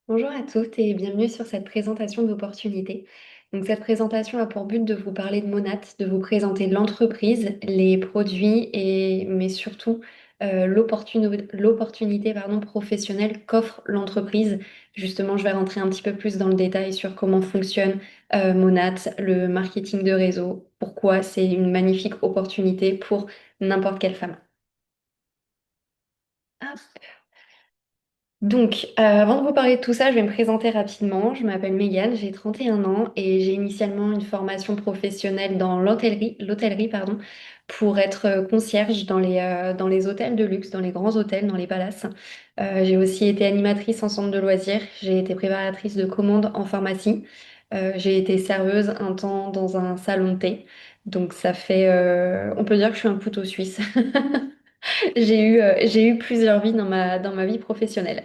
Bonjour à toutes et bienvenue sur cette présentation d'opportunités. Donc, cette présentation a pour but de vous parler de Monat, de vous présenter l'entreprise, les produits mais surtout l'opportunité professionnelle qu'offre l'entreprise. Justement, je vais rentrer un petit peu plus dans le détail sur comment fonctionne Monat, le marketing de réseau, pourquoi c'est une magnifique opportunité pour n'importe quelle femme. Donc, avant de vous parler de tout ça, je vais me présenter rapidement. Je m'appelle Megan, j'ai 31 ans et j'ai initialement une formation professionnelle dans l'hôtellerie, pardon, pour être concierge dans les hôtels de luxe, dans les grands hôtels, dans les palaces. J'ai aussi été animatrice en centre de loisirs, j'ai été préparatrice de commandes en pharmacie. J'ai été serveuse un temps dans un salon de thé. Donc, on peut dire que je suis un couteau suisse. J'ai eu plusieurs vies dans ma vie professionnelle.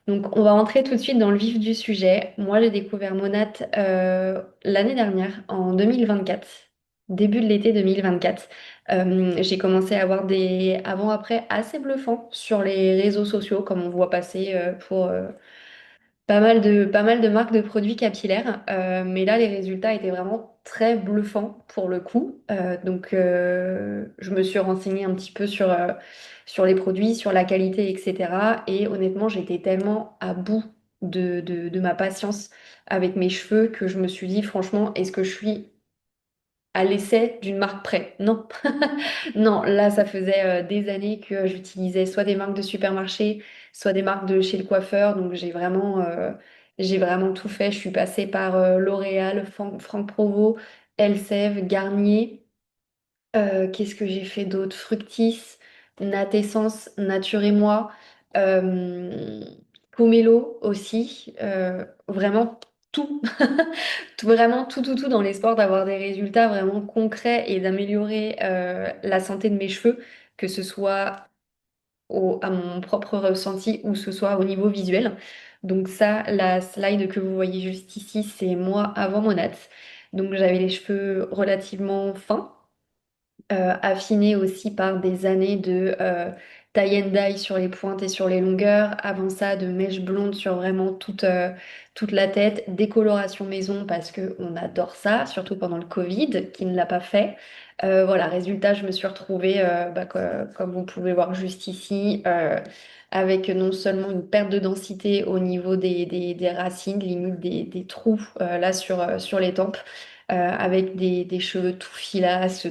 Donc, on va entrer tout de suite dans le vif du sujet. Moi, j'ai découvert Monat l'année dernière, en 2024, début de l'été 2024. J'ai commencé à avoir des avant-après assez bluffants sur les réseaux sociaux, comme on voit passer pour pas mal de marques de produits capillaires, mais là, les résultats étaient vraiment très bluffants pour le coup. Je me suis renseignée un petit peu sur les produits, sur la qualité, etc. Et honnêtement, j'étais tellement à bout de ma patience avec mes cheveux que je me suis dit, franchement, est-ce que je suis à l'essai d'une marque près? Non. Non, là, ça faisait des années que j'utilisais soit des marques de supermarché, soit des marques de chez le coiffeur. Donc, j'ai vraiment tout fait. Je suis passée par L'Oréal, Franck Provo, Elseve, Garnier. Qu'est-ce que j'ai fait d'autre? Fructis, Natessence, Nature et moi, euh, Pomelo aussi. Vraiment tout. Vraiment tout dans l'espoir d'avoir des résultats vraiment concrets et d'améliorer la santé de mes cheveux, que ce soit à mon propre ressenti ou que ce soit au niveau visuel. Donc ça, la slide que vous voyez juste ici, c'est moi avant Monat. Donc j'avais les cheveux relativement fins, affiné aussi par des années de tie and dye sur les pointes et sur les longueurs. Avant ça, de mèches blondes sur vraiment toute la tête. Décoloration maison parce que on adore ça, surtout pendant le Covid, qui ne l'a pas fait. Voilà, résultat, je me suis retrouvée, comme vous pouvez voir juste ici, avec non seulement une perte de densité au niveau des racines, limite des trous là sur les tempes, avec des cheveux tout filasses,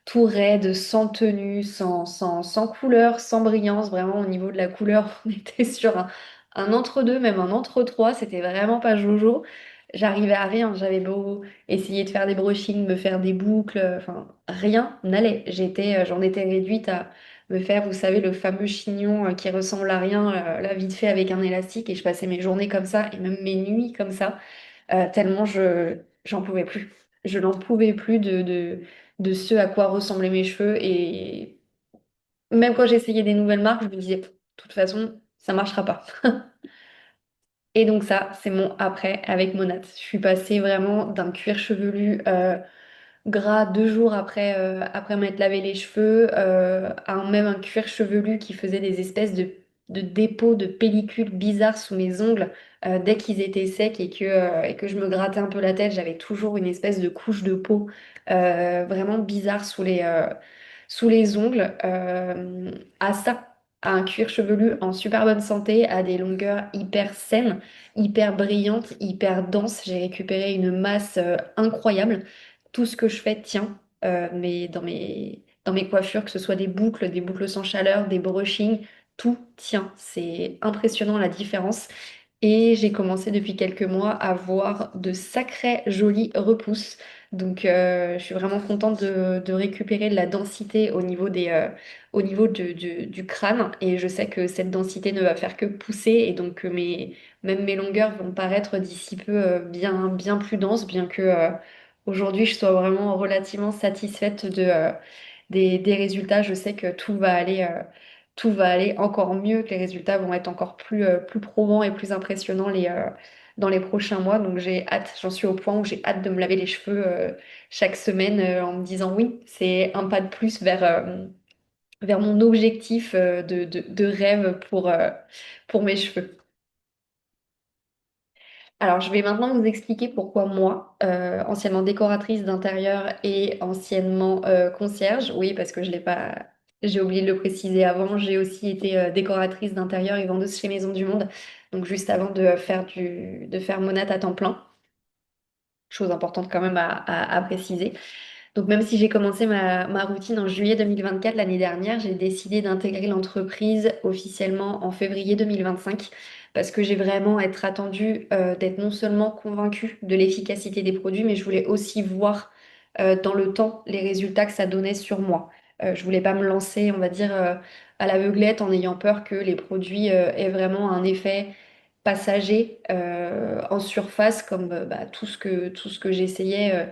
tout raide, sans tenue, sans couleur, sans brillance. Vraiment, au niveau de la couleur, on était sur un entre-deux, même un entre-trois. C'était vraiment pas jojo. J'arrivais à rien. J'avais beau essayer de faire des brushings, me faire des boucles, enfin, rien n'allait. J'en étais réduite à me faire, vous savez, le fameux chignon qui ressemble à rien, là, vite fait avec un élastique. Et je passais mes journées comme ça et même mes nuits comme ça, tellement j'en pouvais plus. Je n'en pouvais plus de ce à quoi ressemblaient mes cheveux. Et même quand j'essayais des nouvelles marques, je me disais, de toute façon, ça marchera pas. Et donc ça, c'est mon après avec Monat. Je suis passée vraiment d'un cuir chevelu gras 2 jours après m'être lavé les cheveux, même un cuir chevelu qui faisait des espèces de dépôts de pellicules bizarres sous mes ongles dès qu'ils étaient secs et que je me grattais un peu la tête. J'avais toujours une espèce de couche de peau vraiment bizarre sous les ongles. À ça, à un cuir chevelu en super bonne santé, à des longueurs hyper saines, hyper brillantes, hyper denses. J'ai récupéré une masse incroyable. Tout ce que je fais tient, mais dans mes coiffures, que ce soit des boucles sans chaleur, des brushings, tout tient. C'est impressionnant la différence. Et j'ai commencé depuis quelques mois à voir de sacrées jolies repousses. Donc, je suis vraiment contente de récupérer de la densité au niveau du crâne. Et je sais que cette densité ne va faire que pousser. Et donc, même mes longueurs vont paraître d'ici peu bien plus denses, bien que aujourd'hui, je sois vraiment relativement satisfaite des résultats. Je sais que tout va aller encore mieux, que les résultats vont être encore plus probants et plus impressionnants dans les prochains mois. Donc j'ai hâte, j'en suis au point où j'ai hâte de me laver les cheveux chaque semaine en me disant oui, c'est un pas de plus vers mon objectif de rêve pour mes cheveux. Alors, je vais maintenant vous expliquer pourquoi moi, anciennement décoratrice d'intérieur et anciennement concierge, oui, parce que je l'ai pas, j'ai oublié de le préciser avant, j'ai aussi été décoratrice d'intérieur et vendeuse chez Maison du Monde, donc juste avant de de faire Monat à temps plein, chose importante quand même à préciser. Donc même si j'ai commencé ma routine en juillet 2024 l'année dernière, j'ai décidé d'intégrer l'entreprise officiellement en février 2025 parce que j'ai vraiment être attendue d'être non seulement convaincue de l'efficacité des produits, mais je voulais aussi voir dans le temps les résultats que ça donnait sur moi. Je voulais pas me lancer, on va dire, à l'aveuglette en ayant peur que les produits aient vraiment un effet passager en surface comme bah, tout ce que j'essayais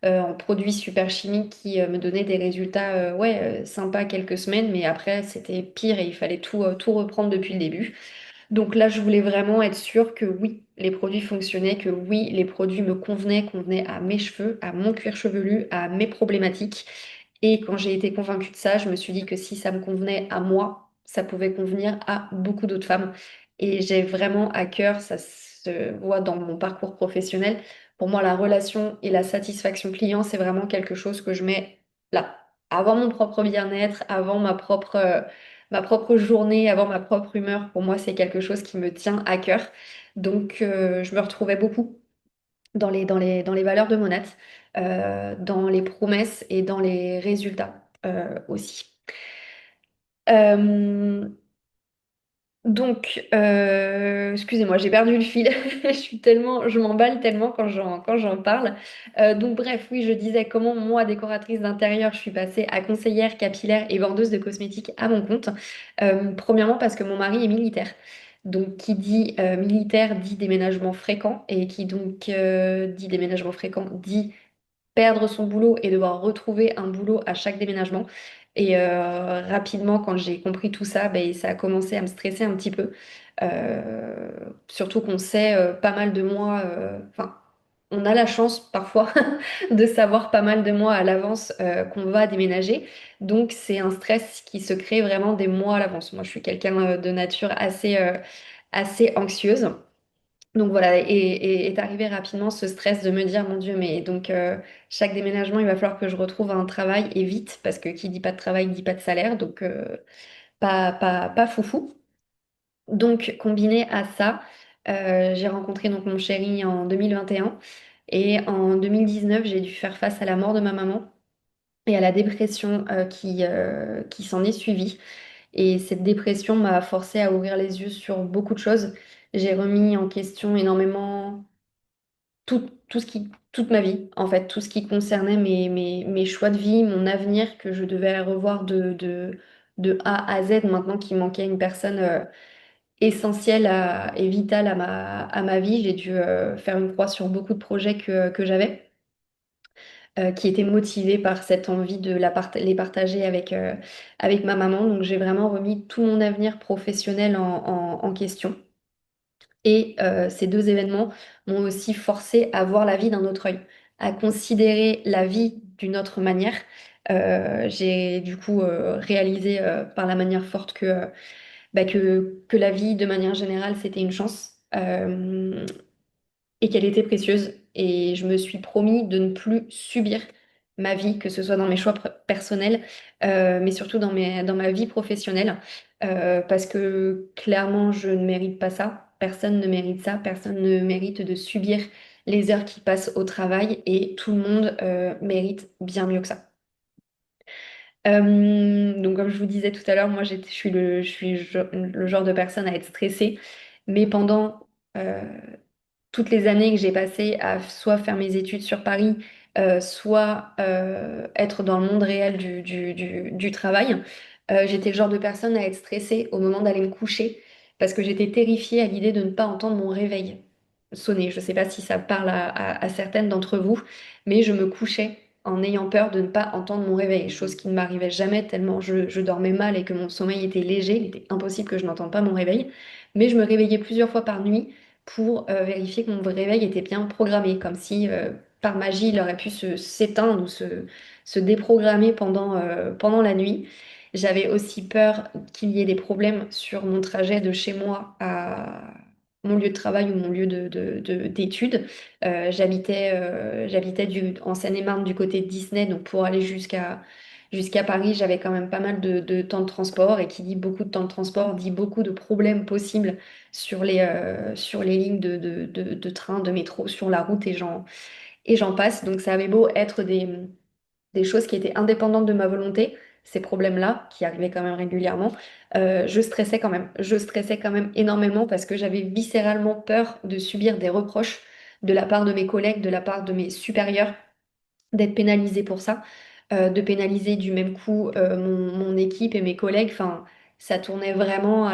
en produits super chimiques qui me donnaient des résultats ouais, sympas quelques semaines, mais après c'était pire et il fallait tout reprendre depuis le début. Donc là, je voulais vraiment être sûre que oui, les produits fonctionnaient, que oui, les produits me convenaient à mes cheveux, à mon cuir chevelu, à mes problématiques. Et quand j'ai été convaincue de ça, je me suis dit que si ça me convenait à moi, ça pouvait convenir à beaucoup d'autres femmes. Et j'ai vraiment à cœur, ça se voit dans mon parcours professionnel. Pour moi, la relation et la satisfaction client, c'est vraiment quelque chose que je mets là, avant mon propre bien-être, avant ma propre journée, avant ma propre humeur. Pour moi, c'est quelque chose qui me tient à cœur. Donc, je me retrouvais beaucoup dans les valeurs de Monat, dans les promesses et dans les résultats aussi. Euh, excusez-moi, j'ai perdu le fil. Je m'emballe tellement quand j'en parle. Donc, bref, oui, je disais comment moi, décoratrice d'intérieur, je suis passée à conseillère capillaire et vendeuse de cosmétiques à mon compte. Premièrement, parce que mon mari est militaire. Donc, qui dit militaire dit déménagement fréquent et qui donc dit déménagement fréquent dit perdre son boulot et devoir retrouver un boulot à chaque déménagement. Et rapidement, quand j'ai compris tout ça, ben, ça a commencé à me stresser un petit peu. Euh, Surtout qu'on sait pas mal de mois, enfin, on a la chance parfois de savoir pas mal de mois à l'avance qu'on va déménager. Donc c'est un stress qui se crée vraiment des mois à l'avance. Moi, je suis quelqu'un de nature assez anxieuse. Donc voilà, est arrivé rapidement ce stress de me dire, mon Dieu, mais donc chaque déménagement, il va falloir que je retrouve un travail et vite, parce que qui dit pas de travail dit pas de salaire, donc pas foufou. Donc combiné à ça, j'ai rencontré donc mon chéri en 2021 et en 2019, j'ai dû faire face à la mort de ma maman et à la dépression qui s'en est suivie. Et cette dépression m'a forcée à ouvrir les yeux sur beaucoup de choses. J'ai remis en question énormément toute ma vie, en fait, tout ce qui concernait mes choix de vie, mon avenir que je devais revoir de A à Z maintenant qu'il manquait une personne essentielle et vitale à ma vie. J'ai dû faire une croix sur beaucoup de projets que j'avais, qui étaient motivés par cette envie de les partager avec ma maman. Donc j'ai vraiment remis tout mon avenir professionnel en question. Et ces deux événements m'ont aussi forcé à voir la vie d'un autre œil, à considérer la vie d'une autre manière. J'ai du coup réalisé par la manière forte que la vie, de manière générale, c'était une chance et qu'elle était précieuse. Et je me suis promis de ne plus subir ma vie, que ce soit dans mes choix personnels, mais surtout dans ma vie professionnelle, parce que clairement, je ne mérite pas ça. Personne ne mérite ça. Personne ne mérite de subir les heures qui passent au travail et tout le monde mérite bien mieux que ça. Donc, comme je vous disais tout à l'heure, moi, je suis le genre de personne à être stressée, mais pendant toutes les années que j'ai passées à soit faire mes études sur Paris, soit être dans le monde réel du travail, j'étais le genre de personne à être stressée au moment d'aller me coucher parce que j'étais terrifiée à l'idée de ne pas entendre mon réveil sonner. Je ne sais pas si ça parle à certaines d'entre vous, mais je me couchais en ayant peur de ne pas entendre mon réveil, chose qui ne m'arrivait jamais tellement je dormais mal et que mon sommeil était léger. Il était impossible que je n'entende pas mon réveil, mais je me réveillais plusieurs fois par nuit pour vérifier que mon réveil était bien programmé, comme si par magie il aurait pu s'éteindre ou se déprogrammer pendant la nuit. J'avais aussi peur qu'il y ait des problèmes sur mon trajet de chez moi mon lieu de travail ou mon lieu d'études. J'habitais en Seine-et-Marne du côté de Disney, donc pour aller jusqu'à Paris, j'avais quand même pas mal de temps de transport. Et qui dit beaucoup de temps de transport dit beaucoup de problèmes possibles sur les lignes de train, de métro, sur la route et j'en passe. Donc ça avait beau être des choses qui étaient indépendantes de ma volonté, ces problèmes-là, qui arrivaient quand même régulièrement, je stressais quand même. Je stressais quand même énormément parce que j'avais viscéralement peur de subir des reproches de la part de mes collègues, de la part de mes supérieurs, d'être pénalisée pour ça, de pénaliser du même coup mon équipe et mes collègues. Enfin, ça tournait vraiment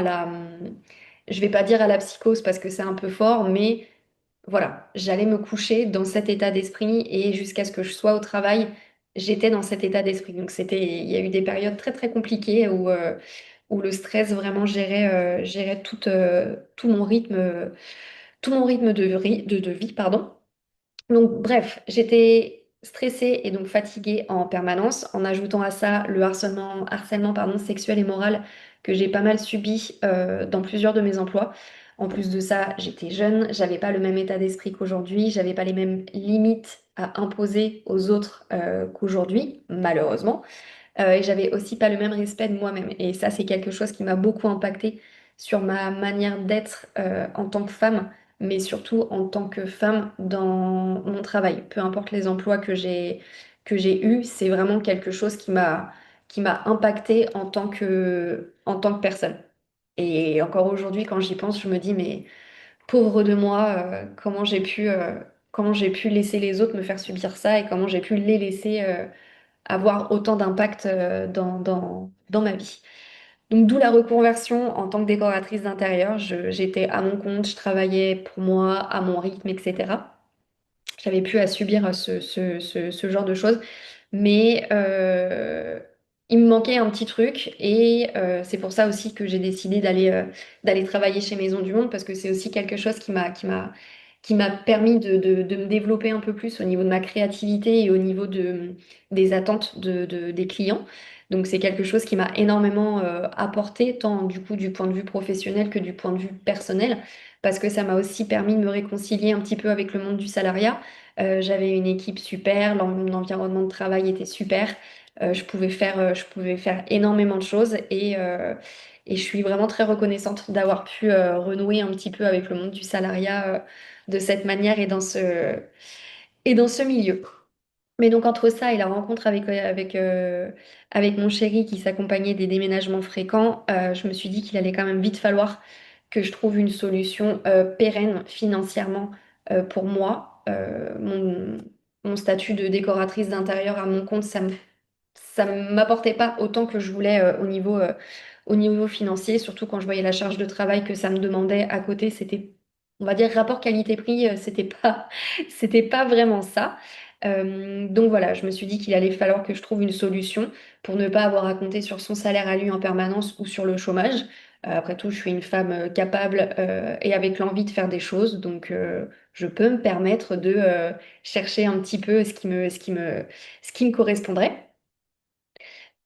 je vais pas dire à la psychose parce que c'est un peu fort, mais voilà, j'allais me coucher dans cet état d'esprit et jusqu'à ce que je sois au travail, j'étais dans cet état d'esprit. Donc il y a eu des périodes très très compliquées où le stress vraiment gérait tout mon rythme de vie, pardon. Donc, bref, j'étais stressée et donc fatiguée en permanence, en ajoutant à ça le harcèlement pardon, sexuel et moral que j'ai pas mal subi dans plusieurs de mes emplois. En plus de ça, j'étais jeune, j'avais pas le même état d'esprit qu'aujourd'hui, j'avais pas les mêmes limites à imposer aux autres qu'aujourd'hui, malheureusement. Et j'avais aussi pas le même respect de moi-même. Et ça, c'est quelque chose qui m'a beaucoup impacté sur ma manière d'être en tant que femme, mais surtout en tant que femme dans mon travail. Peu importe les emplois que j'ai eus, c'est vraiment quelque chose qui m'a impacté en tant que personne. Et encore aujourd'hui, quand j'y pense, je me dis, mais pauvre de moi, comment j'ai pu laisser les autres me faire subir ça et comment j'ai pu les laisser avoir autant d'impact dans ma vie. Donc d'où la reconversion en tant que décoratrice d'intérieur. J'étais à mon compte, je travaillais pour moi, à mon rythme, etc. J'avais plus à subir ce genre de choses. Mais il me manquait un petit truc et c'est pour ça aussi que j'ai décidé d'aller travailler chez Maison du Monde parce que c'est aussi quelque chose qui m'a permis de me développer un peu plus au niveau de ma créativité et au niveau des attentes des clients. Donc c'est quelque chose qui m'a énormément apporté tant du coup du point de vue professionnel que du point de vue personnel parce que ça m'a aussi permis de me réconcilier un petit peu avec le monde du salariat. J'avais une équipe super, l'environnement de travail était super. Je pouvais faire énormément de choses et je suis vraiment très reconnaissante d'avoir pu renouer un petit peu avec le monde du salariat de cette manière et dans ce milieu. Mais donc entre ça et la rencontre avec mon chéri qui s'accompagnait des déménagements fréquents, je me suis dit qu'il allait quand même vite falloir que je trouve une solution pérenne financièrement pour moi. Mon statut de décoratrice d'intérieur à mon compte, ça ne m'apportait pas autant que je voulais au niveau financier, surtout quand je voyais la charge de travail que ça me demandait à côté. C'était, on va dire, rapport qualité-prix, c'était pas vraiment ça. Donc voilà, je me suis dit qu'il allait falloir que je trouve une solution pour ne pas avoir à compter sur son salaire à lui en permanence ou sur le chômage. Après tout, je suis une femme capable et avec l'envie de faire des choses, donc je peux me permettre de chercher un petit peu ce qui me correspondrait.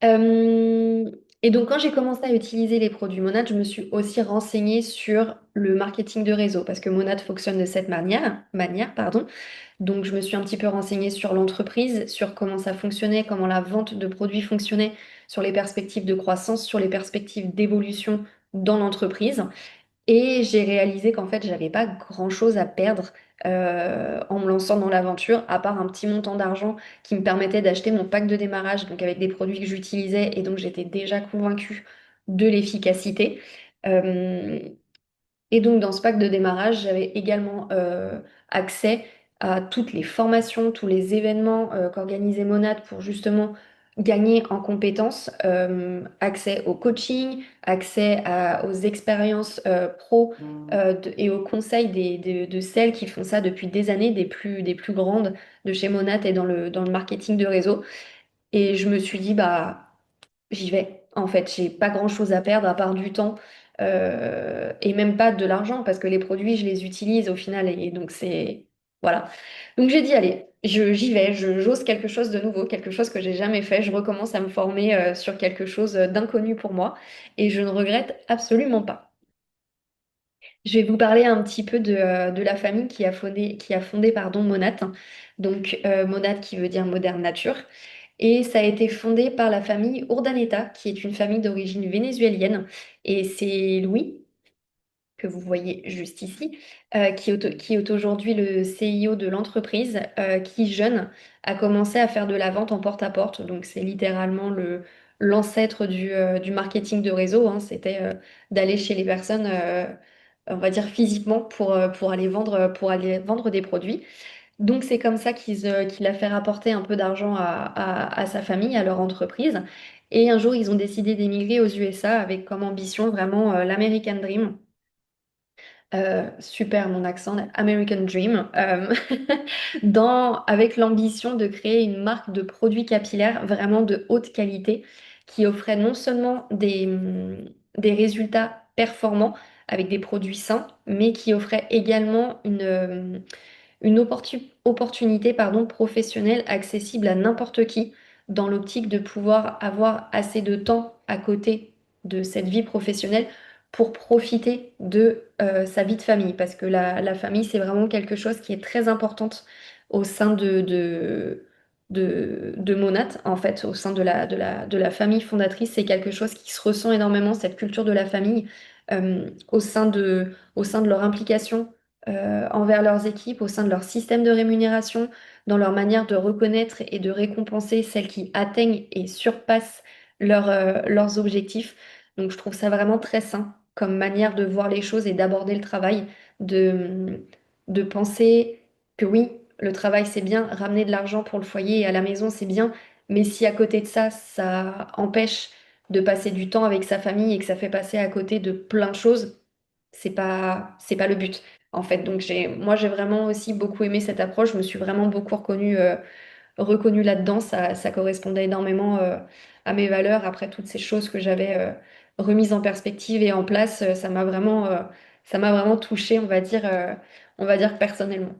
Euh, et donc, quand j'ai commencé à utiliser les produits Monad, je me suis aussi renseignée sur le marketing de réseau parce que Monad fonctionne de cette pardon. Donc, je me suis un petit peu renseignée sur l'entreprise, sur comment ça fonctionnait, comment la vente de produits fonctionnait, sur les perspectives de croissance, sur les perspectives d'évolution dans l'entreprise. Et j'ai réalisé qu'en fait, j'avais pas grand-chose à perdre en me lançant dans l'aventure, à part un petit montant d'argent qui me permettait d'acheter mon pack de démarrage, donc avec des produits que j'utilisais, et donc j'étais déjà convaincue de l'efficacité. Euh, et donc, dans ce pack de démarrage, j'avais également accès à toutes les formations, tous les événements qu'organisait Monad pour justement gagner en compétences, accès au coaching, aux expériences pro et aux conseils de celles qui font ça depuis des années, des plus grandes de chez Monad et dans le marketing de réseau. Et je me suis dit, bah, j'y vais. En fait, j'ai pas grand-chose à perdre à part du temps et même pas de l'argent parce que les produits, je les utilise au final et donc c'est voilà. Donc j'ai dit allez, j'y vais, j'ose quelque chose de nouveau, quelque chose que j'ai jamais fait. Je recommence à me former sur quelque chose d'inconnu pour moi et je ne regrette absolument pas. Je vais vous parler un petit peu de la famille qui a fondé pardon, Monat. Donc, Monat qui veut dire moderne nature. Et ça a été fondé par la famille Urdaneta, qui est une famille d'origine vénézuélienne. Et c'est Louis, que vous voyez juste ici, qui est aujourd'hui le CIO de l'entreprise, qui, jeune, a commencé à faire de la vente en porte-à-porte. Donc, c'est littéralement l'ancêtre du marketing de réseau, hein. C'était d'aller chez les personnes, on va dire physiquement, pour aller vendre des produits. Donc, c'est comme ça qu'il a fait rapporter un peu d'argent à sa famille, à leur entreprise. Et un jour, ils ont décidé d'émigrer aux USA avec comme ambition vraiment l'American Dream. Super mon accent, American Dream, avec l'ambition de créer une marque de produits capillaires vraiment de haute qualité qui offrait non seulement des résultats performants avec des produits sains, mais qui offrait également une opportunité professionnelle accessible à n'importe qui dans l'optique de pouvoir avoir assez de temps à côté de cette vie professionnelle pour profiter de sa vie de famille. Parce que la famille, c'est vraiment quelque chose qui est très importante au sein de Monat, en fait, au sein de la famille fondatrice. C'est quelque chose qui se ressent énormément, cette culture de la famille, au sein de leur implication envers leurs équipes, au sein de leur système de rémunération, dans leur manière de reconnaître et de récompenser celles qui atteignent et surpassent leurs objectifs. Donc je trouve ça vraiment très sain comme manière de voir les choses et d'aborder le travail, de penser que oui, le travail c'est bien, ramener de l'argent pour le foyer et à la maison c'est bien, mais si à côté de ça, ça empêche de passer du temps avec sa famille et que ça fait passer à côté de plein de choses, c'est pas le but en fait. Donc moi j'ai vraiment aussi beaucoup aimé cette approche. Je me suis vraiment beaucoup reconnue là-dedans. Ça correspondait énormément à mes valeurs. Après toutes ces choses que j'avais remises en perspective et en place, ça m'a vraiment touchée, on va dire personnellement.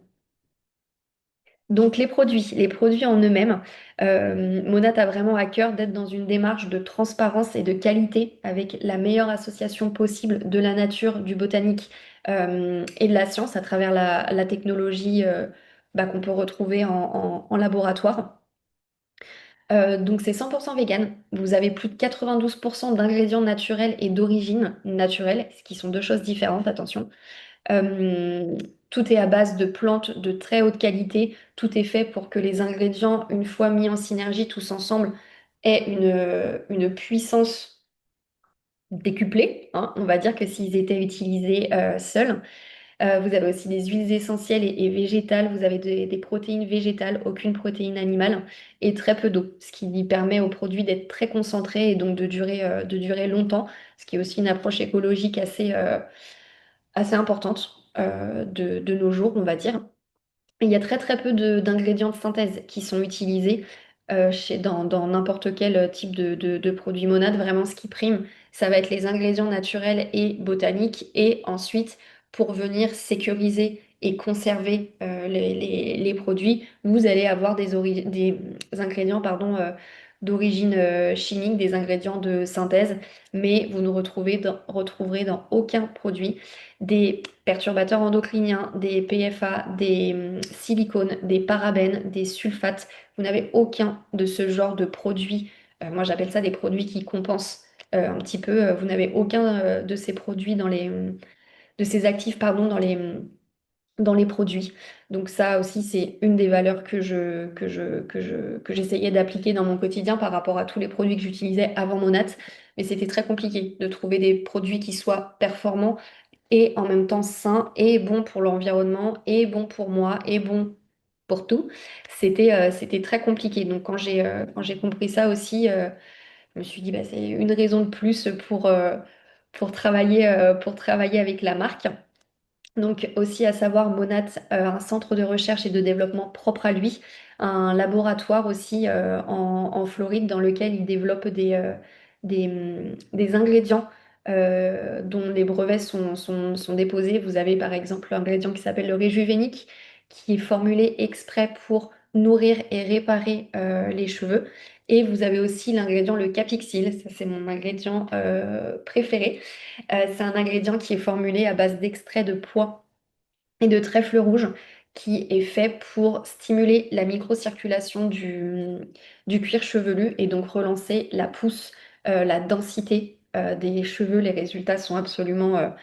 Donc les produits en eux-mêmes, Monat a vraiment à cœur d'être dans une démarche de transparence et de qualité avec la meilleure association possible de la nature, du botanique et de la science à travers la technologie qu'on peut retrouver en laboratoire. Donc c'est 100% vegan. Vous avez plus de 92% d'ingrédients naturels et d'origine naturelle, ce qui sont deux choses différentes, attention. Euh, Tout est à base de plantes de très haute qualité. Tout est fait pour que les ingrédients, une fois mis en synergie tous ensemble, aient une puissance décuplée, hein. On va dire que s'ils étaient utilisés seuls. Vous avez aussi des huiles essentielles et végétales. Vous avez des protéines végétales, aucune protéine animale et très peu d'eau, ce qui lui permet au produit d'être très concentré et donc de durer longtemps, ce qui est aussi une approche écologique assez importante de nos jours, on va dire. Il y a très très peu d'ingrédients de synthèse qui sont utilisés dans n'importe quel type de produit monade. Vraiment, ce qui prime, ça va être les ingrédients naturels et botaniques. Et ensuite, pour venir sécuriser et conserver les produits, vous allez avoir des ingrédients d'origine chimique, des ingrédients de synthèse, mais vous ne retrouverez dans aucun produit des perturbateurs endocriniens, des PFA, des silicones, des parabènes, des sulfates. Vous n'avez aucun de ce genre de produits. Moi, j'appelle ça des produits qui compensent un petit peu. Vous n'avez aucun de ces produits de ces actifs, pardon, dans les produits. Donc ça aussi, c'est une des valeurs que j'essayais d'appliquer dans mon quotidien par rapport à tous les produits que j'utilisais avant Monat. Mais c'était très compliqué de trouver des produits qui soient performants et en même temps sain et bon pour l'environnement et bon pour moi et bon pour tout. C'était très compliqué. Donc quand j'ai compris ça aussi, je me suis dit bah, c'est une raison de plus pour travailler avec la marque. Donc aussi à savoir, Monat, un centre de recherche et de développement propre à lui, un laboratoire aussi en Floride dans lequel il développe des ingrédients dont les brevets sont déposés. Vous avez par exemple l'ingrédient qui s'appelle le réjuvénique, qui est formulé exprès pour nourrir et réparer les cheveux. Et vous avez aussi l'ingrédient le Capixyl, ça c'est mon ingrédient préféré. C'est un ingrédient qui est formulé à base d'extrait de pois et de trèfle rouge qui est fait pour stimuler la microcirculation du cuir chevelu et donc relancer la pousse, la densité des cheveux. Les résultats sont absolument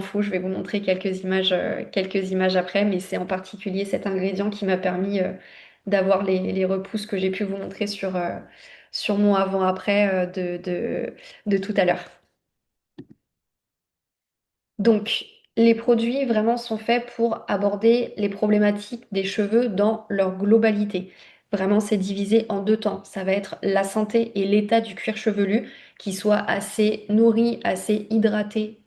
fous. Je vais vous montrer quelques images après, mais c'est en particulier cet ingrédient qui m'a permis d'avoir les repousses que j'ai pu vous montrer sur mon avant-après de tout à l'heure. Donc, les produits vraiment sont faits pour aborder les problématiques des cheveux dans leur globalité. Vraiment, c'est divisé en deux temps. Ça va être la santé et l'état du cuir chevelu qui soit assez nourri, assez hydraté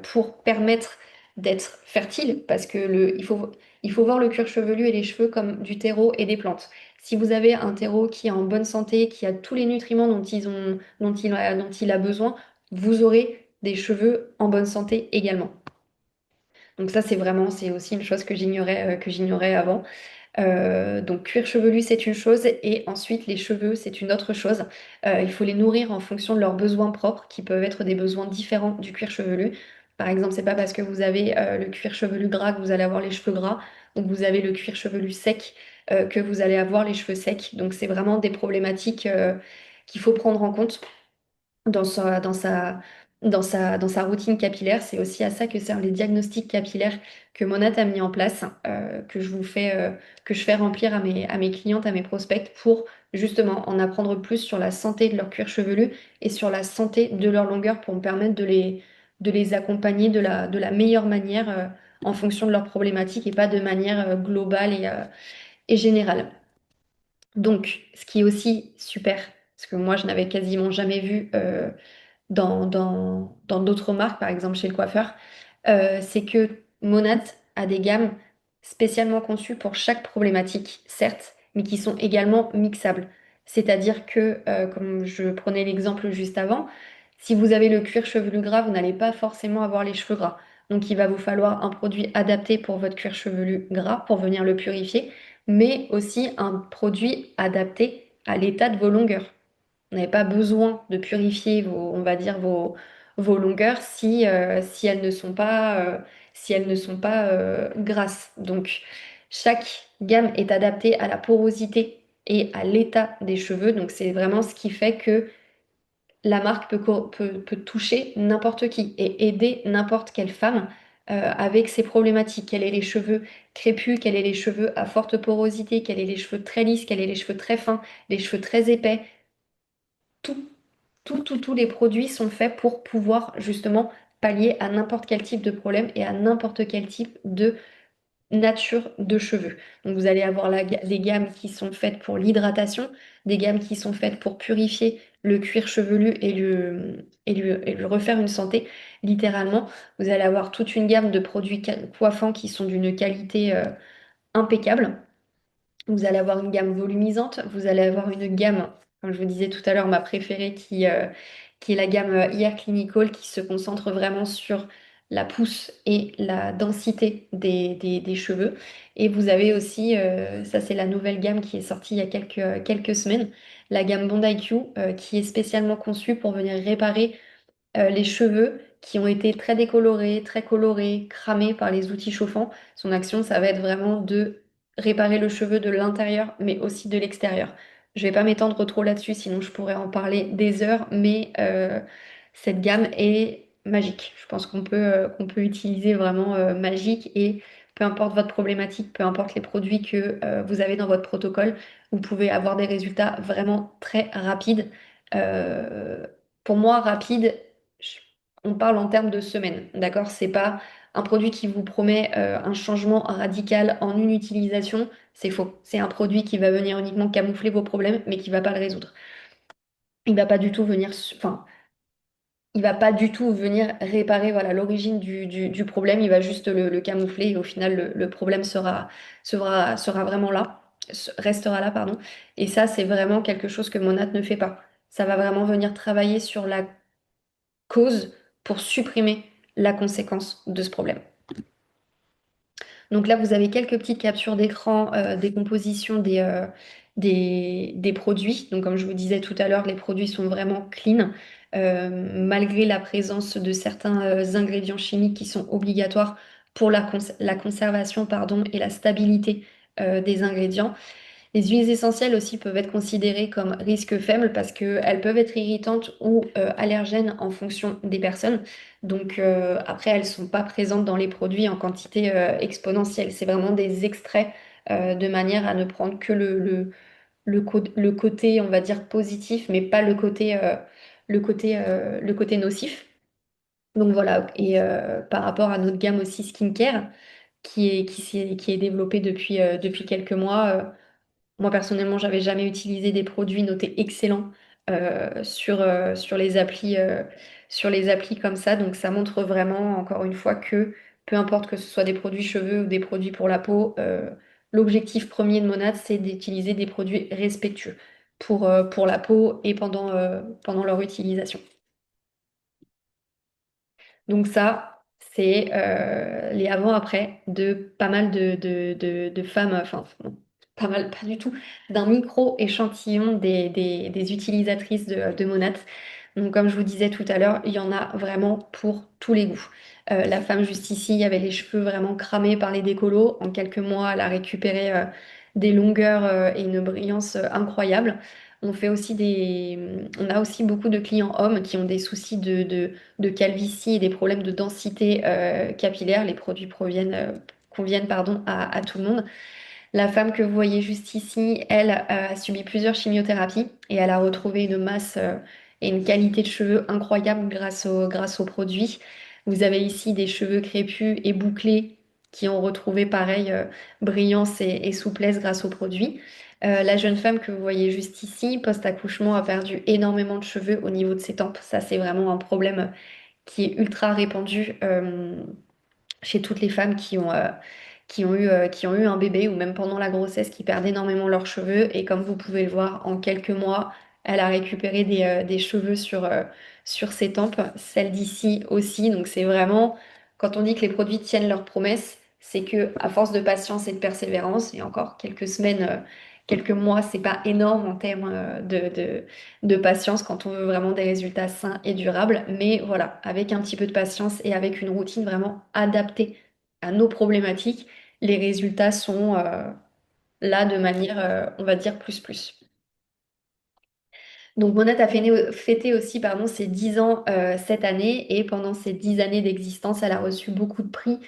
pour permettre d'être fertile, parce que il faut voir le cuir chevelu et les cheveux comme du terreau et des plantes. Si vous avez un terreau qui est en bonne santé, qui a tous les nutriments dont il a besoin, vous aurez des cheveux en bonne santé également. Donc ça, c'est aussi une chose que j'ignorais avant. Donc cuir chevelu, c'est une chose, et ensuite les cheveux, c'est une autre chose. Il faut les nourrir en fonction de leurs besoins propres, qui peuvent être des besoins différents du cuir chevelu. Par exemple, c'est pas parce que vous avez le cuir chevelu gras que vous allez avoir les cheveux gras, donc vous avez le cuir chevelu sec que vous allez avoir les cheveux secs. Donc c'est vraiment des problématiques qu'il faut prendre en compte dans dans sa routine capillaire. C'est aussi à ça que servent les diagnostics capillaires que Monat a mis en place, que je fais remplir à mes clientes, à mes prospects, pour justement en apprendre plus sur la santé de leur cuir chevelu et sur la santé de leur longueur pour me permettre de les accompagner de la meilleure manière en fonction de leurs problématiques et pas de manière globale et générale. Donc, ce qui est aussi super, parce que moi je n'avais quasiment jamais vu dans d'autres marques, par exemple chez le coiffeur, c'est que Monat a des gammes spécialement conçues pour chaque problématique, certes, mais qui sont également mixables. C'est-à-dire que, comme je prenais l'exemple juste avant, si vous avez le cuir chevelu gras, vous n'allez pas forcément avoir les cheveux gras. Donc il va vous falloir un produit adapté pour votre cuir chevelu gras pour venir le purifier, mais aussi un produit adapté à l'état de vos longueurs. Vous n'avez pas besoin de purifier on va dire vos longueurs si elles ne sont si elles ne sont pas grasses. Donc, chaque gamme est adaptée à la porosité et à l'état des cheveux. Donc, c'est vraiment ce qui fait que la marque peut toucher n'importe qui et aider n'importe quelle femme avec ses problématiques. Quels sont les cheveux crépus, quels sont les cheveux à forte porosité, quels sont les cheveux très lisses, quels sont les cheveux très fins, les cheveux très épais. Tout tous les produits sont faits pour pouvoir justement pallier à n'importe quel type de problème et à n'importe quel type de nature de cheveux. Donc vous allez avoir des gammes qui sont faites pour l'hydratation, des gammes qui sont faites pour purifier le cuir chevelu et lui refaire une santé, littéralement. Vous allez avoir toute une gamme de produits coiffants qui sont d'une qualité impeccable. Vous allez avoir une gamme volumisante, vous allez avoir une gamme, comme je vous disais tout à l'heure, ma préférée qui est la gamme Hair Clinical qui se concentre vraiment sur la pousse et la densité des cheveux. Et vous avez aussi, ça c'est la nouvelle gamme qui est sortie il y a quelques semaines, la gamme Bond IQ qui est spécialement conçue pour venir réparer les cheveux qui ont été très décolorés, très colorés, cramés par les outils chauffants. Son action, ça va être vraiment de réparer le cheveu de l'intérieur, mais aussi de l'extérieur. Je vais pas m'étendre trop là-dessus, sinon je pourrais en parler des heures, mais cette gamme est magique. Je pense qu'on peut utiliser vraiment magique et peu importe votre problématique, peu importe les produits que vous avez dans votre protocole, vous pouvez avoir des résultats vraiment très rapides. Euh, pour moi, rapide, je- on parle en termes de semaines, d'accord? C'est pas un produit qui vous promet un changement radical en une utilisation, c'est faux. C'est un produit qui va venir uniquement camoufler vos problèmes, mais qui va pas le résoudre. Il va pas du tout venir, enfin, il va pas du tout venir réparer voilà l'origine du problème. Il va juste le camoufler et au final le problème sera vraiment là, restera là, pardon. Et ça, c'est vraiment quelque chose que Monat ne fait pas. Ça va vraiment venir travailler sur la cause pour supprimer la conséquence de ce problème. Donc là, vous avez quelques petites captures d'écran des compositions des produits. Donc comme je vous disais tout à l'heure, les produits sont vraiment clean, malgré la présence de certains ingrédients chimiques qui sont obligatoires pour la conservation, pardon, et la stabilité des ingrédients. Les huiles essentielles aussi peuvent être considérées comme risque faible parce qu'elles peuvent être irritantes ou allergènes en fonction des personnes. Donc après, elles ne sont pas présentes dans les produits en quantité exponentielle. C'est vraiment des extraits de manière à ne prendre que le côté, on va dire, positif, mais pas le côté nocif. Donc voilà, et par rapport à notre gamme aussi skincare, qui est développée depuis quelques mois. Moi, personnellement, j'avais jamais utilisé des produits notés excellents sur les applis comme ça. Donc, ça montre vraiment, encore une fois, que peu importe que ce soit des produits cheveux ou des produits pour la peau, l'objectif premier de Monad, c'est d'utiliser des produits respectueux pour la peau et pendant leur utilisation. Donc ça, c'est les avant-après de pas mal de femmes, enfin non, pas mal, pas du tout, d'un micro-échantillon des utilisatrices de Monat. Donc comme je vous disais tout à l'heure, il y en a vraiment pour tous les goûts. La femme juste ici avait les cheveux vraiment cramés par les décolos. En quelques mois, elle a récupéré des longueurs et une brillance incroyable. On a aussi beaucoup de clients hommes qui ont des soucis de calvitie et des problèmes de densité capillaire. Les produits conviennent pardon, à tout le monde. La femme que vous voyez juste ici, elle a subi plusieurs chimiothérapies et elle a retrouvé une masse et une qualité de cheveux incroyable grâce aux produits. Vous avez ici des cheveux crépus et bouclés qui ont retrouvé pareil brillance et souplesse grâce aux produits. La jeune femme que vous voyez juste ici, post-accouchement, a perdu énormément de cheveux au niveau de ses tempes. Ça, c'est vraiment un problème qui est ultra répandu chez toutes les femmes qui ont eu un bébé ou même pendant la grossesse qui perdent énormément leurs cheveux. Et comme vous pouvez le voir, en quelques mois, elle a récupéré des cheveux sur ses tempes, celle d'ici aussi. Donc c'est vraiment, quand on dit que les produits tiennent leurs promesses, c'est que à force de patience et de persévérance, et encore quelques semaines, quelques mois, c'est pas énorme en termes de patience quand on veut vraiment des résultats sains et durables. Mais voilà, avec un petit peu de patience et avec une routine vraiment adaptée à nos problématiques, les résultats sont là de manière, on va dire, plus plus. Donc Monat a fêté aussi pardon, ses 10 ans cette année et pendant ces 10 années d'existence, elle a reçu beaucoup de prix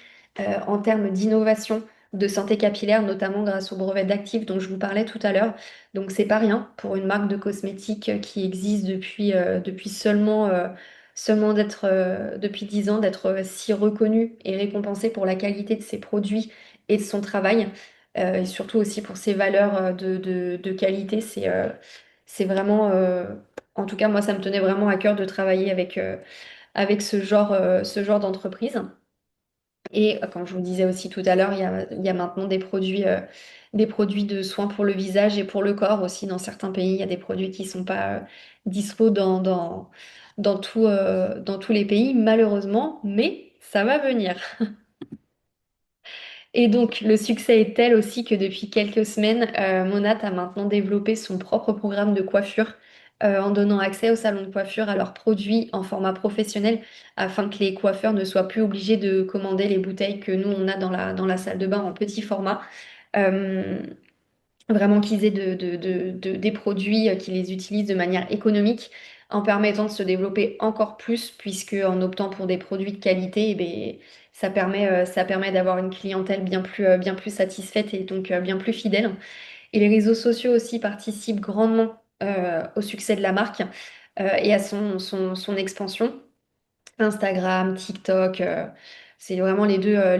en termes d'innovation de santé capillaire, notamment grâce au brevet d'actifs dont je vous parlais tout à l'heure. Donc c'est pas rien pour une marque de cosmétiques qui existe depuis seulement depuis 10 ans, d'être si reconnue et récompensée pour la qualité de ses produits et de son travail. Et surtout aussi pour ses valeurs de qualité. C'est vraiment, en tout cas, moi, ça me tenait vraiment à cœur de travailler avec ce genre d'entreprise. Et comme je vous le disais aussi tout à l'heure, il y a maintenant des produits de soins pour le visage et pour le corps aussi. Dans certains pays, il y a des produits qui ne sont pas dispo dans tous les pays, malheureusement, mais ça va venir. Et donc, le succès est tel aussi que depuis quelques semaines, Monat a maintenant développé son propre programme de coiffure en donnant accès aux salons de coiffure à leurs produits en format professionnel afin que les coiffeurs ne soient plus obligés de commander les bouteilles que nous, on a dans la salle de bain en petit format. Euh, Vraiment qu'ils aient des produits qui les utilisent de manière économique en permettant de se développer encore plus, puisque en optant pour des produits de qualité, eh ben, ça permet d'avoir une clientèle bien plus satisfaite et donc bien plus fidèle. Et les réseaux sociaux aussi participent grandement au succès de la marque et à son expansion. Instagram, TikTok, c'est vraiment les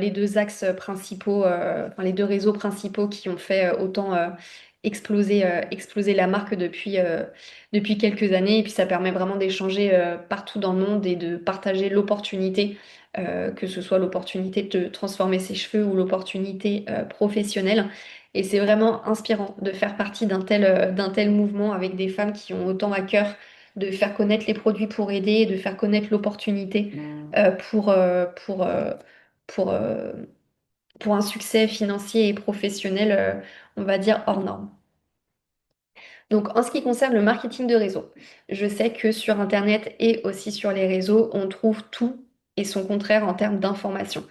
deux axes principaux, enfin les deux réseaux principaux qui ont fait autant exploser la marque depuis quelques années. Et puis ça permet vraiment d'échanger partout dans le monde et de partager l'opportunité, que ce soit l'opportunité de transformer ses cheveux ou l'opportunité professionnelle. Et c'est vraiment inspirant de faire partie d'un tel mouvement avec des femmes qui ont autant à cœur de faire connaître les produits pour aider, de faire connaître l'opportunité pour pour un succès financier et professionnel, on va dire, hors norme. Donc, en ce qui concerne le marketing de réseau, je sais que sur Internet et aussi sur les réseaux, on trouve tout et son contraire en termes d'information.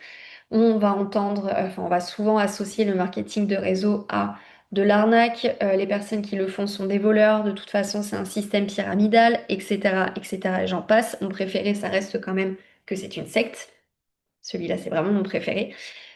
On va entendre, enfin, on va souvent associer le marketing de réseau à de l'arnaque. Les personnes qui le font sont des voleurs. De toute façon, c'est un système pyramidal, etc., etc. Et j'en passe. Mon préféré, ça reste quand même que c'est une secte. Celui-là, c'est vraiment mon préféré.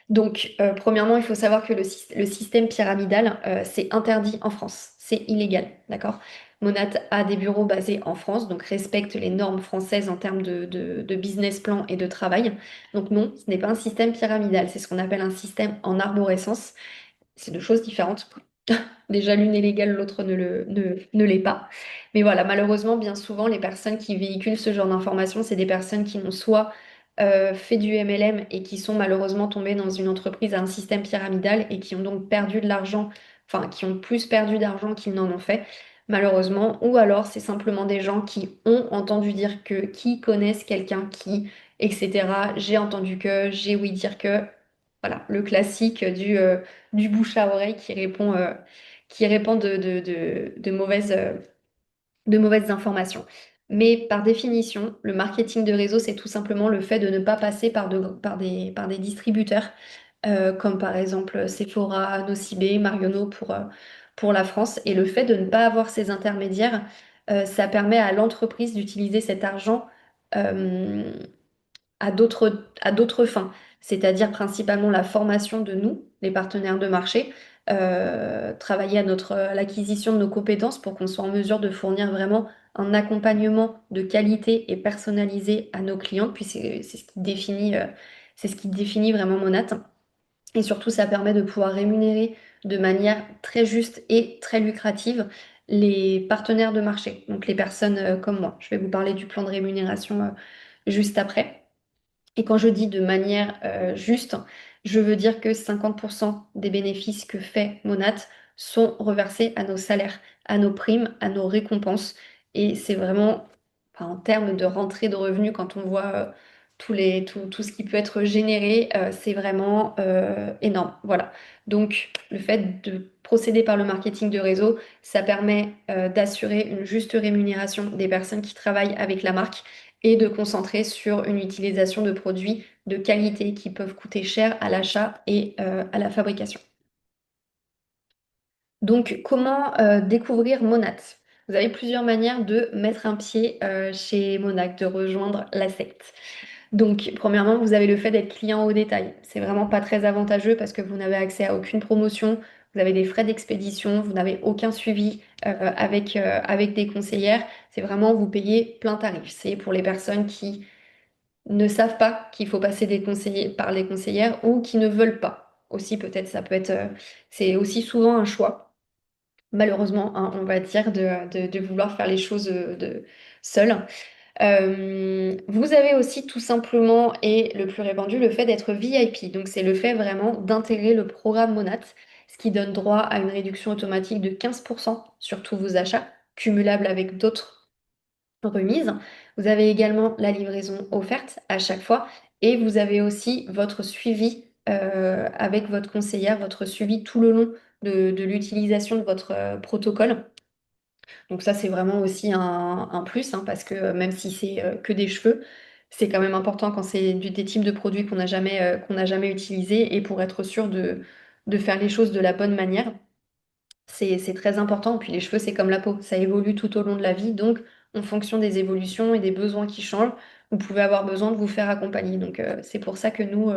Donc, premièrement, il faut savoir que le système pyramidal, c'est interdit en France. C'est illégal, d'accord? Monat a des bureaux basés en France, donc respecte les normes françaises en termes de business plan et de travail. Donc non, ce n'est pas un système pyramidal, c'est ce qu'on appelle un système en arborescence. C'est deux choses différentes. Déjà, l'une est légale, l'autre ne l'est pas. Mais voilà, malheureusement, bien souvent, les personnes qui véhiculent ce genre d'informations, c'est des personnes qui ont soit fait du MLM et qui sont malheureusement tombées dans une entreprise à un système pyramidal et qui ont donc perdu de l'argent, enfin, qui ont plus perdu d'argent qu'ils n'en ont fait, malheureusement. Ou alors, c'est simplement des gens qui ont entendu dire que, qui connaissent quelqu'un qui, etc. J'ai entendu que, j'ai ouï dire que. Voilà, le classique du bouche à oreille qui répand de mauvaises informations. Mais par définition, le marketing de réseau, c'est tout simplement le fait de ne pas passer par des distributeurs, comme par exemple Sephora, Nocibé, Marionnaud pour la France. Et le fait de ne pas avoir ces intermédiaires, ça permet à l'entreprise d'utiliser cet argent. euh, à d'autres fins, c'est-à-dire principalement la formation de nous, les partenaires de marché, travailler à l'acquisition de nos compétences pour qu'on soit en mesure de fournir vraiment un accompagnement de qualité et personnalisé à nos clients, puis c'est ce qui définit vraiment Monat. Et surtout, ça permet de pouvoir rémunérer de manière très juste et très lucrative les partenaires de marché, donc les personnes comme moi. Je vais vous parler du plan de rémunération juste après. Et quand je dis de manière juste, je veux dire que 50% des bénéfices que fait Monat sont reversés à nos salaires, à nos primes, à nos récompenses. Et c'est vraiment, enfin, en termes de rentrée de revenus, quand on voit tout ce qui peut être généré, c'est vraiment énorme. Voilà. Donc, le fait de procéder par le marketing de réseau, ça permet d'assurer une juste rémunération des personnes qui travaillent avec la marque et de concentrer sur une utilisation de produits de qualité qui peuvent coûter cher à l'achat et à la fabrication. Donc, comment découvrir Monat? Vous avez plusieurs manières de mettre un pied chez Monat, de rejoindre la secte. Donc, premièrement, vous avez le fait d'être client au détail. C'est vraiment pas très avantageux parce que vous n'avez accès à aucune promotion, vous avez des frais d'expédition, vous n'avez aucun suivi avec des conseillères. C'est vraiment vous payez plein tarif. C'est pour les personnes qui ne savent pas qu'il faut passer par les conseillères ou qui ne veulent pas. Aussi, peut-être, c'est aussi souvent un choix, malheureusement, hein, on va dire, de vouloir faire les choses seul. Vous avez aussi tout simplement, et le plus répandu, le fait d'être VIP. Donc, c'est le fait vraiment d'intégrer le programme Monat, ce qui donne droit à une réduction automatique de 15% sur tous vos achats, cumulables avec d'autres remise. Vous avez également la livraison offerte à chaque fois et vous avez aussi votre suivi avec votre conseillère, votre suivi tout le long de l'utilisation de votre protocole. Donc ça, c'est vraiment aussi un plus hein, parce que même si c'est que des cheveux, c'est quand même important quand c'est des types de produits qu'on n'a jamais utilisés et pour être sûr de faire les choses de la bonne manière. C'est très important. Puis les cheveux, c'est comme la peau, ça évolue tout au long de la vie. Donc, en fonction des évolutions et des besoins qui changent, vous pouvez avoir besoin de vous faire accompagner. Donc, c'est pour ça que nous,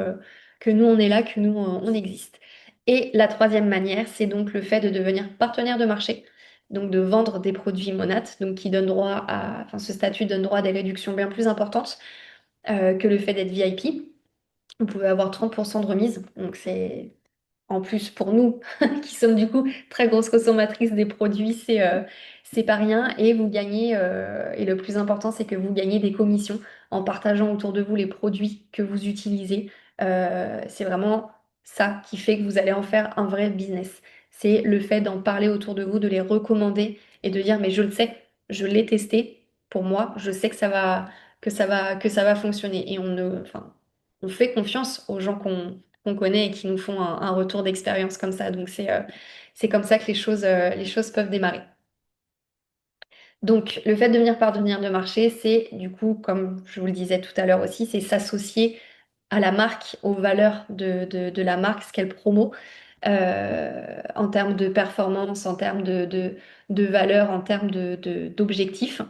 on est là, que nous, on existe. Et la troisième manière, c'est donc le fait de devenir partenaire de marché. Donc, de vendre des produits Monat, donc qui donne droit à, enfin, ce statut donne droit à des réductions bien plus importantes que le fait d'être VIP. Vous pouvez avoir 30% de remise. Donc, en plus, pour nous, qui sommes du coup très grosses consommatrices des produits, c'est pas rien. Et vous gagnez, et le plus important, c'est que vous gagnez des commissions en partageant autour de vous les produits que vous utilisez. C'est vraiment ça qui fait que vous allez en faire un vrai business. C'est le fait d'en parler autour de vous, de les recommander et de dire, mais je le sais, je l'ai testé. Pour moi, je sais que ça va fonctionner. Et enfin, on fait confiance aux gens qu'on connaît et qui nous font un retour d'expérience comme ça. Donc c'est comme ça que les choses peuvent démarrer. Donc, le fait de devenir partenaire de marché, c'est du coup, comme je vous le disais tout à l'heure aussi, c'est s'associer à la marque, aux valeurs de la marque, ce qu'elle promeut en termes de performance, en termes de valeurs, en termes d'objectifs.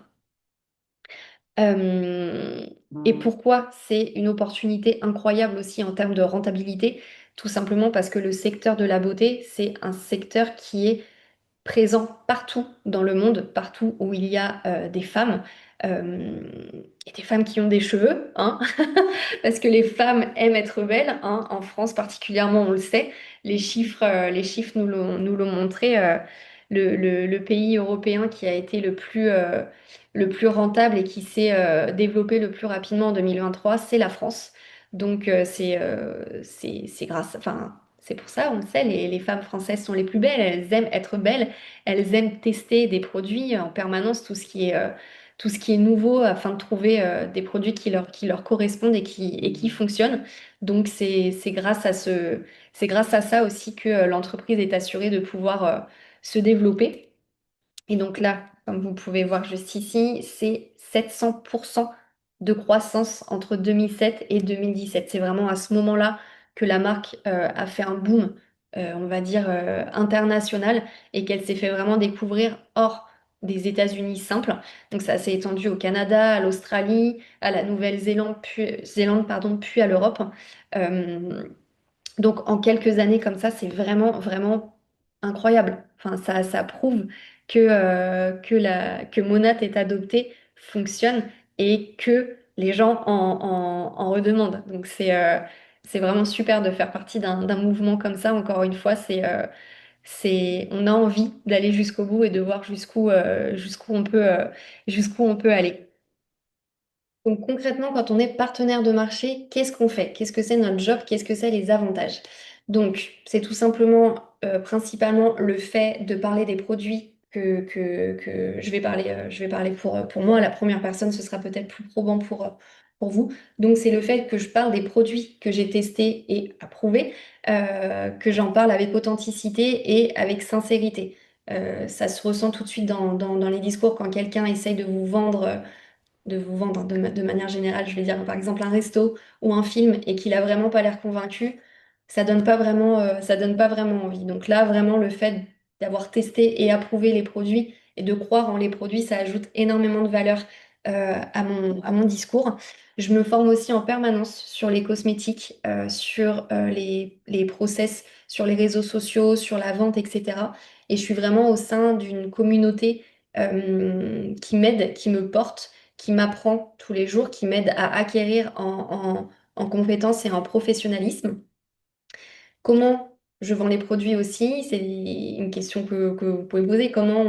Euh, et pourquoi c'est une opportunité incroyable aussi en termes de rentabilité? Tout simplement parce que le secteur de la beauté, c'est un secteur qui est présent partout dans le monde, partout où il y a des femmes, euh, et des femmes qui ont des cheveux, hein, parce que les femmes aiment être belles, hein, en France particulièrement, on le sait, les chiffres nous l'ont montré, le pays européen qui a été le plus rentable et qui s'est développé le plus rapidement en 2023, c'est la France. Donc c'est grâce, enfin, c'est pour ça, on le sait, les femmes françaises sont les plus belles, elles aiment être belles, elles aiment tester des produits en permanence, tout ce qui est nouveau afin de trouver des produits qui leur correspondent et qui fonctionnent. Donc c'est grâce à ça aussi que l'entreprise est assurée de pouvoir se développer. Et donc là, comme vous pouvez voir juste ici, c'est 700% de croissance entre 2007 et 2017. C'est vraiment à ce moment-là que la marque a fait un boom, on va dire, international et qu'elle s'est fait vraiment découvrir hors des États-Unis simples. Donc ça s'est étendu au Canada, à l'Australie, à la Nouvelle-Zélande, puis à l'Europe. Euh, donc en quelques années comme ça, c'est vraiment, vraiment incroyable. Enfin, ça prouve que Monat est adopté, fonctionne et que les gens en redemandent. Donc c'est vraiment super de faire partie d'un mouvement comme ça. Encore une fois, on a envie d'aller jusqu'au bout et de voir jusqu'où on peut aller. Donc concrètement, quand on est partenaire de marché, qu'est-ce qu'on fait? Qu'est-ce que c'est notre job? Qu'est-ce que c'est les avantages? Donc c'est tout simplement, principalement le fait de parler des produits que je vais parler pour moi. La première personne, ce sera peut-être plus probant pour vous. Donc c'est le fait que je parle des produits que j'ai testés et approuvés, que j'en parle avec authenticité et avec sincérité. Ça se ressent tout de suite dans les discours quand quelqu'un essaye de vous vendre de manière générale, je vais dire par exemple un resto ou un film et qu'il a vraiment pas l'air convaincu, ça donne pas vraiment envie. Donc là, vraiment, le fait d'avoir testé et approuvé les produits et de croire en les produits, ça ajoute énormément de valeur à mon discours. Je me forme aussi en permanence sur les cosmétiques, sur les process, sur les réseaux sociaux, sur la vente, etc. Et je suis vraiment au sein d'une communauté qui m'aide, qui me porte, qui m'apprend tous les jours, qui m'aide à acquérir en compétences et en professionnalisme. Comment je vends les produits aussi, c'est une question que vous pouvez poser. Comment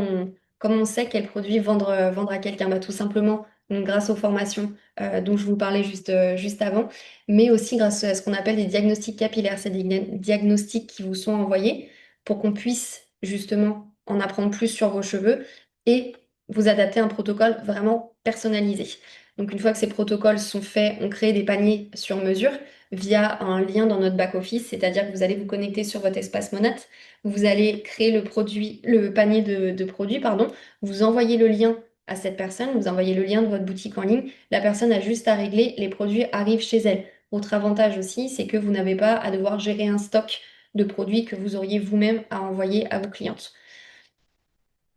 on sait quel produit vendre à quelqu'un? Bah, tout simplement donc, grâce aux formations dont je vous parlais juste avant, mais aussi grâce à ce qu'on appelle des diagnostics capillaires. C'est des diagnostics qui vous sont envoyés pour qu'on puisse justement en apprendre plus sur vos cheveux et vous adapter un protocole vraiment personnalisé. Donc une fois que ces protocoles sont faits, on crée des paniers sur mesure via un lien dans notre back-office, c'est-à-dire que vous allez vous connecter sur votre espace Monat, vous allez créer le panier de produits, pardon, vous envoyez le lien à cette personne, vous envoyez le lien de votre boutique en ligne, la personne a juste à régler, les produits arrivent chez elle. Autre avantage aussi, c'est que vous n'avez pas à devoir gérer un stock de produits que vous auriez vous-même à envoyer à vos clientes.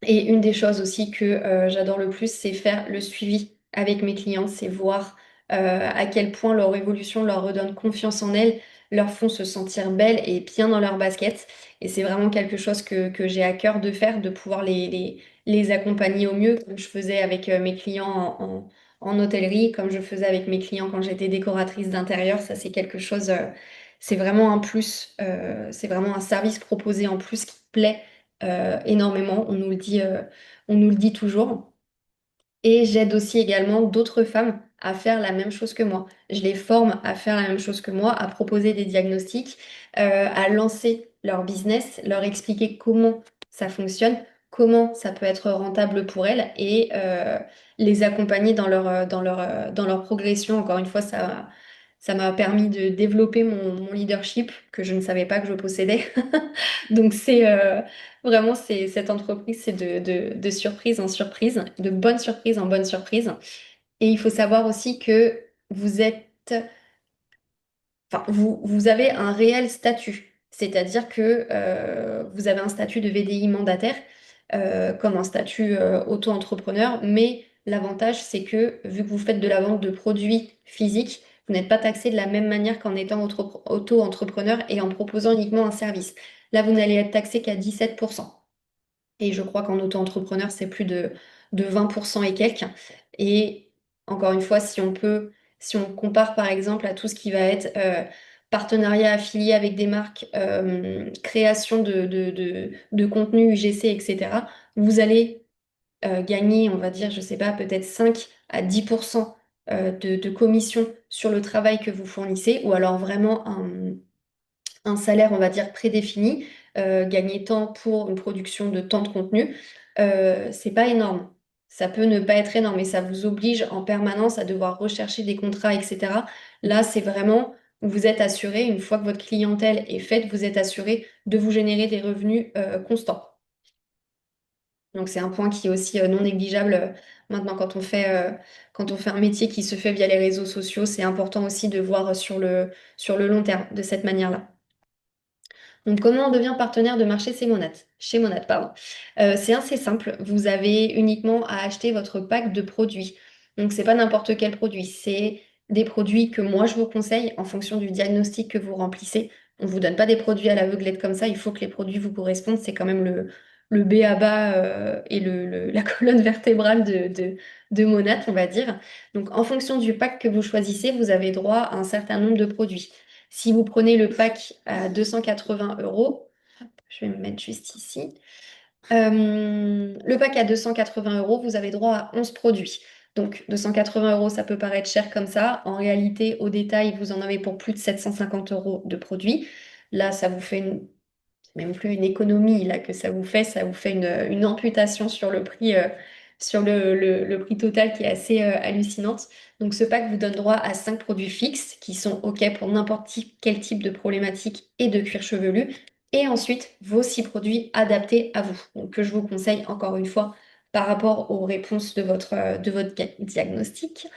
Et une des choses aussi que j'adore le plus, c'est faire le suivi avec mes clientes, c'est voir à quel point leur évolution leur redonne confiance en elles, leur font se sentir belles et bien dans leur basket. Et c'est vraiment quelque chose que j'ai à cœur de faire, de pouvoir les accompagner au mieux, comme je faisais avec mes clients en hôtellerie, comme je faisais avec mes clients quand j'étais décoratrice d'intérieur. Ça, c'est quelque chose, c'est vraiment un plus, c'est vraiment un service proposé en plus qui plaît énormément, on nous le dit toujours. Et j'aide aussi également d'autres femmes à faire la même chose que moi. Je les forme à faire la même chose que moi, à proposer des diagnostics, à lancer leur business, leur expliquer comment ça fonctionne, comment ça peut être rentable pour elles et les accompagner dans leur progression. Encore une fois, Ça m'a permis de développer mon leadership que je ne savais pas que je possédais. Donc c'est vraiment cette entreprise, c'est de surprise en surprise, de bonne surprise en bonne surprise. Et il faut savoir aussi que vous êtes vous avez un réel statut, c'est-à-dire que vous avez un statut de VDI mandataire, comme un statut auto-entrepreneur, mais l'avantage, c'est que vu que vous faites de la vente de produits physiques, vous n'êtes pas taxé de la même manière qu'en étant auto-entrepreneur et en proposant uniquement un service. Là, vous n'allez être taxé qu'à 17%. Et je crois qu'en auto-entrepreneur, c'est plus de 20% et quelques. Et encore une fois, si on compare par exemple à tout ce qui va être partenariat affilié avec des marques, création de contenu UGC, etc., vous allez gagner, on va dire, je sais pas, peut-être 5 à 10% de commission sur le travail que vous fournissez, ou alors vraiment un salaire, on va dire, prédéfini, gagner tant pour une production de tant de contenu, c'est pas énorme. Ça peut ne pas être énorme, mais ça vous oblige en permanence à devoir rechercher des contrats, etc. Là, c'est vraiment, vous êtes assuré, une fois que votre clientèle est faite, vous êtes assuré de vous générer des revenus constants. Donc c'est un point qui est aussi non négligeable maintenant quand on fait un métier qui se fait via les réseaux sociaux, c'est important aussi de voir sur le long terme de cette manière-là. Donc, comment on devient partenaire de marché chez Monat, pardon. C'est assez simple. Vous avez uniquement à acheter votre pack de produits. Donc, c'est pas n'importe quel produit. C'est des produits que moi je vous conseille en fonction du diagnostic que vous remplissez. On vous donne pas des produits à l'aveuglette comme ça. Il faut que les produits vous correspondent. C'est quand même le b.a-ba et la colonne vertébrale de Monat, on va dire. Donc, en fonction du pack que vous choisissez, vous avez droit à un certain nombre de produits. Si vous prenez le pack à 280 euros, je vais me mettre juste ici. Le pack à 280 euros, vous avez droit à 11 produits. Donc 280 euros, ça peut paraître cher comme ça. En réalité, au détail, vous en avez pour plus de 750 euros de produits. Là, ça vous fait même plus une économie là, que ça vous fait une amputation sur le prix, sur le prix total qui est assez hallucinante. Donc ce pack vous donne droit à 5 produits fixes qui sont OK pour quel type de problématique et de cuir chevelu. Et ensuite, vos 6 produits adaptés à vous. Donc que je vous conseille encore une fois par rapport aux réponses de votre diagnostic.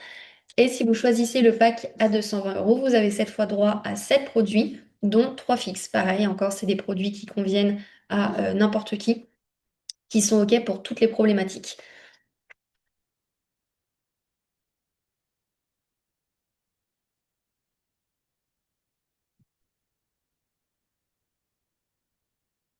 Et si vous choisissez le pack à 220 euros, vous avez cette fois droit à 7 produits, dont 3 fixes. Pareil, encore, c'est des produits qui conviennent à n'importe qui sont OK pour toutes les problématiques.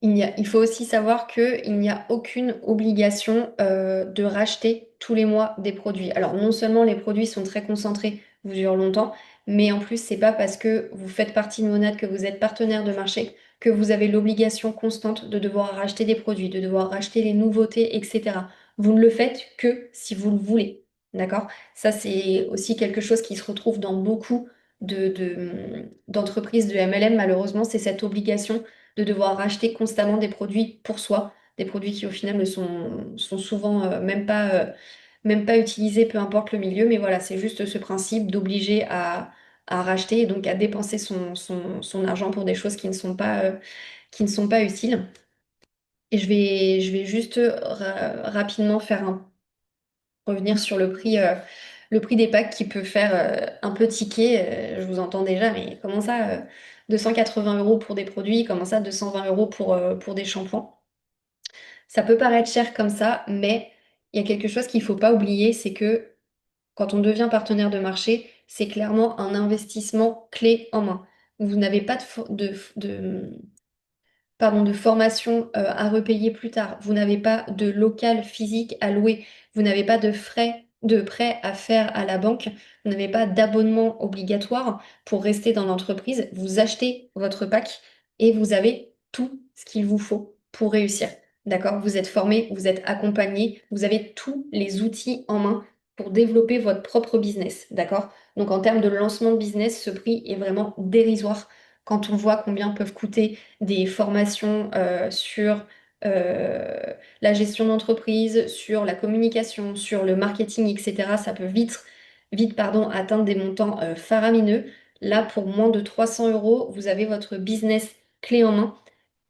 Il faut aussi savoir qu'il n'y a aucune obligation de racheter tous les mois des produits. Alors non seulement les produits sont très concentrés, vous durent longtemps, mais en plus c'est pas parce que vous faites partie de Monad, que vous êtes partenaire de marché, que vous avez l'obligation constante de devoir racheter des produits, de devoir racheter les nouveautés, etc. Vous ne le faites que si vous le voulez. D'accord? Ça c'est aussi quelque chose qui se retrouve dans beaucoup d'entreprises de MLM. Malheureusement, c'est cette obligation de devoir racheter constamment des produits pour soi, des produits qui au final sont souvent même pas utilisés, peu importe le milieu, mais voilà, c'est juste ce principe d'obliger à racheter et donc à dépenser son argent pour des choses qui ne sont pas utiles. Et je vais juste rapidement revenir sur le prix des packs qui peut faire un peu tiquer. Je vous entends déjà, mais comment ça, 280 euros pour des produits, comment ça, 220 euros pour des shampoings? Ça peut paraître cher comme ça, mais il y a quelque chose qu'il ne faut pas oublier, c'est que quand on devient partenaire de marché, c'est clairement un investissement clé en main. Vous n'avez pas de formation à repayer plus tard. Vous n'avez pas de local physique à louer. Vous n'avez pas de frais de prêt à faire à la banque. Vous n'avez pas d'abonnement obligatoire pour rester dans l'entreprise. Vous achetez votre pack et vous avez tout ce qu'il vous faut pour réussir. D'accord? Vous êtes formé, vous êtes accompagné, vous avez tous les outils en main pour développer votre propre business. D'accord? Donc en termes de lancement de business, ce prix est vraiment dérisoire quand on voit combien peuvent coûter des formations sur euh, la gestion d'entreprise, sur la communication, sur le marketing, etc. Ça peut vite pardon, atteindre des montants faramineux. Là, pour moins de 300 euros, vous avez votre business clé en main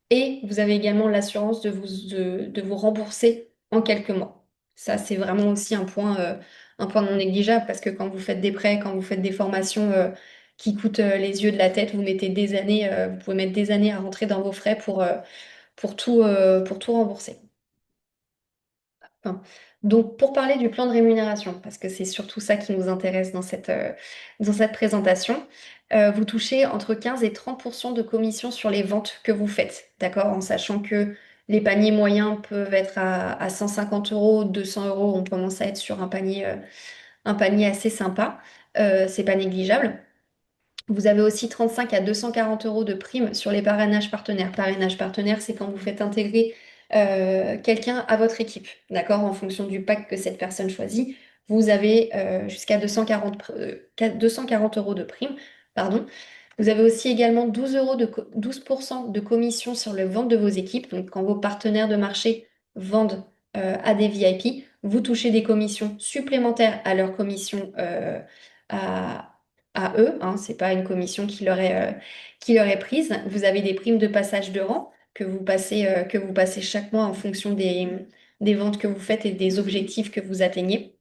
et vous avez également l'assurance de vous rembourser en quelques mois. Ça, c'est vraiment aussi un point non négligeable parce que quand vous faites des prêts, quand vous faites des formations qui coûtent les yeux de la tête, vous mettez des années, vous pouvez mettre des années à rentrer dans vos frais pour tout rembourser. Enfin, donc, pour parler du plan de rémunération, parce que c'est surtout ça qui nous intéresse dans cette présentation, vous touchez entre 15 et 30% de commission sur les ventes que vous faites, d'accord? En sachant que les paniers moyens peuvent être à 150 euros, 200 euros, on commence à être sur un panier assez sympa. C'est pas négligeable. Vous avez aussi 35 à 240 euros de prime sur les parrainages partenaires. Parrainage partenaire, c'est quand vous faites intégrer quelqu'un à votre équipe, d'accord? En fonction du pack que cette personne choisit, vous avez jusqu'à 240 euros de prime, pardon. Vous avez aussi également 12% de commission sur le vente de vos équipes. Donc, quand vos partenaires de marché vendent à des VIP, vous touchez des commissions supplémentaires à leur commission à, à eux. Hein. C'est pas une commission qui leur est prise. Vous avez des primes de passage de rang que vous passez chaque mois en fonction des ventes que vous faites et des objectifs que vous atteignez.